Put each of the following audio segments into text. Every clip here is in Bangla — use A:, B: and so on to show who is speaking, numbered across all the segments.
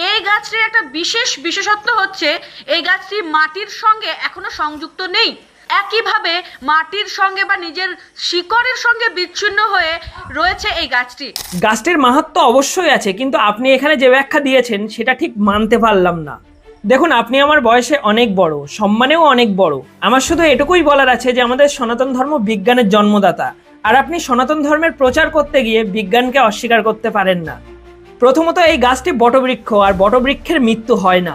A: এই গাছটির একটা বিশেষত্ব হচ্ছে এই গাছটি মাটির সঙ্গে এখনো সংযুক্ত নেই। একইভাবে মাটির সঙ্গে বা নিজের শিকড়ের সঙ্গে বিচ্ছিন্ন হয়ে রয়েছে এই গাছটি।
B: গাছটির মাহাত্ম্য অবশ্যই আছে, কিন্তু আপনি এখানে যে ব্যাখ্যা দিয়েছেন সেটা ঠিক মানতে পারলাম না। দেখুন, আপনি আমার বয়সে অনেক বড়, সম্মানেও অনেক বড়। আমার শুধু এটুকুই বলার আছে যে আমাদের সনাতন ধর্ম বিজ্ঞানের জন্মদাতা, আর আপনি সনাতন ধর্মের প্রচার করতে গিয়ে বিজ্ঞানকে অস্বীকার করতে পারেন না। প্রথমত, এই গাছটি বটবৃক্ষ, আর বটবৃক্ষের মৃত্যু হয় না।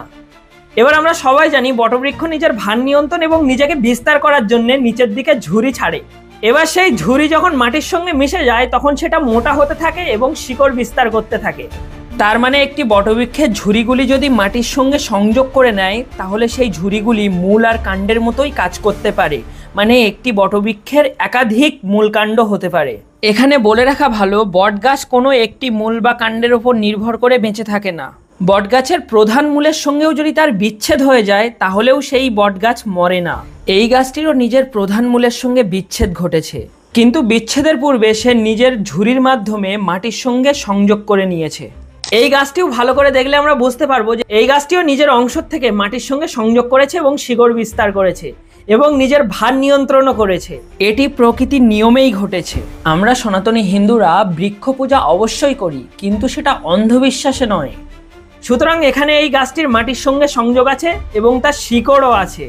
B: এবার আমরা সবাই জানি বটবৃক্ষ নিজের ভার নিয়ন্ত্রণ এবং নিজেকে বিস্তার করার জন্য নিচের দিকে ঝুরি ছাড়ে। এবার সেই ঝুরি যখন মাটির সঙ্গে মিশে যায় তখন সেটা মোটা হতে থাকে এবং শিকড় বিস্তার করতে থাকে। তার মানে একটি বটবৃক্ষের ঝুরিগুলি যদি মাটির সঙ্গে সংযোগ করে নেয় তাহলে সেই ঝুরিগুলি মূল আর কাণ্ডের মতোই কাজ করতে পারে। মানে একটি বটবৃক্ষের একাধিক মূল কাণ্ড হতে পারে। এখানে বলে রাখা ভালো, বটগাছ কোনো একটি মূল বা কাণ্ডের ওপর নির্ভর করে বেঁচে থাকে না। বটগাছের প্রধান মূলের সঙ্গেও যদি তার বিচ্ছেদ হয়ে যায় তাহলেও সেই বটগাছ মরে না। এই গাছটিরও নিজের প্রধান মূলের সঙ্গে বিচ্ছেদ ঘটেছে, কিন্তু বিচ্ছেদের পূর্বে সে নিজের ঝুরির মাধ্যমে মাটির সঙ্গে সংযোগ করে নিয়েছে। এই গাছটিও ভালো করে দেখলে আমরা বুঝতে পারবো যে এই গাছটিও নিজের অংশ থেকে মাটির সঙ্গে সংযোগ করেছে এবং শিকড় বিস্তার করেছে এবং নিজের ভার নিয়ন্ত্রণও করেছে। এটি প্রকৃতির নিয়মেই ঘটেছে। আমরা সনাতনী হিন্দুরা বৃক্ষ পূজা অবশ্যই করি, কিন্তু সেটা অন্ধবিশ্বাসে নয়। সুতরাং এখানে এই গাছটির মাটির সঙ্গে সংযোগ আছে এবং তার শিকড়ও আছে।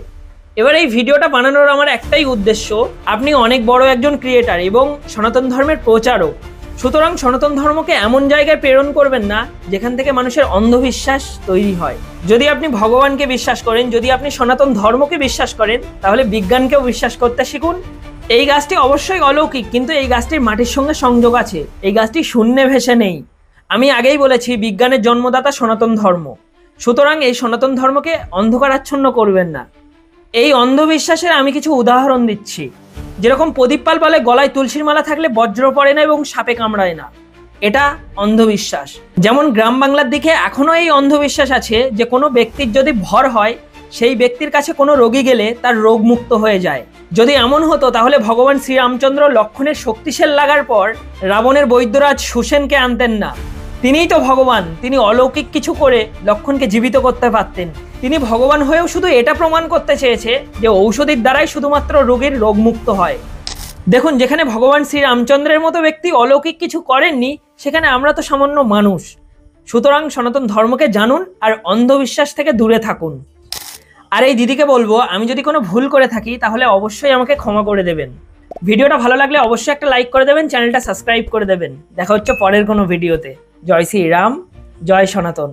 B: এবার এই ভিডিওটা বানানোর আমার একটাই উদ্দেশ্য, আপনি অনেক বড় একজন ক্রিয়েটার এবং সনাতন ধর্মের প্রচারক। সুতরাং সনাতন ধর্মকে এমন জায়গায় প্রেরণ করবেন না যেখান থেকে মানুষের অন্ধবিশ্বাস তৈরি হয়। যদি আপনি ভগবানকে বিশ্বাস করেন, যদি আপনি সনাতন ধর্মকে বিশ্বাস করেন, তাহলে বিজ্ঞানকেও বিশ্বাস করতে শিখুন। এই গাছটি অবশ্যই অলৌকিক, কিন্তু এই গাছটির মাটির সঙ্গে সংযোগ আছে। এই গাছটি শূন্যে ভেসে নেই। আমি আগেই বলেছি বিজ্ঞানের জন্মদাতা সনাতন ধর্ম। সুতরাং এই সনাতন ধর্মকে অন্ধকারাচ্ছন্ন করবেন না। এই অন্ধবিশ্বাসের আমি কিছু উদাহরণ দিচ্ছি। যেরকম প্রদীপ পাল বলে গলায় তুলসীর মালা থাকলে বজ্র পড়ে না এবং সাপে কামড়ায় না, এটা অন্ধবিশ্বাস। যেমন গ্রাম বাংলার দিকে এখনো এই অন্ধবিশ্বাস আছে যে কোনো ব্যক্তির যদি ভর হয় সেই ব্যক্তির কাছে কোনো রোগী গেলে তার রোগ মুক্ত হয়ে যায়। যদি এমন হতো তাহলে ভগবান শ্রীরামচন্দ্র লক্ষণের শক্তিশাল লাগার পর রাবণের বৈদ্যরাজ সুসেনকে আনতেন না। তিনিই তো ভগবান, তিনি অলৌকিক কিছু করে লক্ষণকে জীবিত করতে পারতেন। তিনি ভগবান হয়েও শুধু এটা প্রমাণ করতে চেয়েছে যে ঔষধির দ্বারাই শুধুমাত্র রোগীর রোগ মুক্ত হয়। দেখুন, যেখানে ভগবান শ্রীরামচন্দ্রের মতো ব্যক্তি অলৌকিক কিছু করেননি, সেখানে আমরা তো সামান্য মানুষ। সুতরাং সনাতন ধর্মকে জানুন আর অন্ধবিশ্বাস থেকে দূরে থাকুন। আর এই দিদিকে বলবো, আমি যদি কোনো ভুল করে থাকি তাহলে অবশ্যই আমাকে ক্ষমা করে দেবেন। ভিডিওটা ভালো লাগলে অবশ্যই একটা লাইক করে দেবেন, চ্যানেলটা সাবস্ক্রাইব করে দেবেন। দেখা হচ্ছে পরের কোনো ভিডিওতে। জয় শ্রীরাম, জয় সনাতন।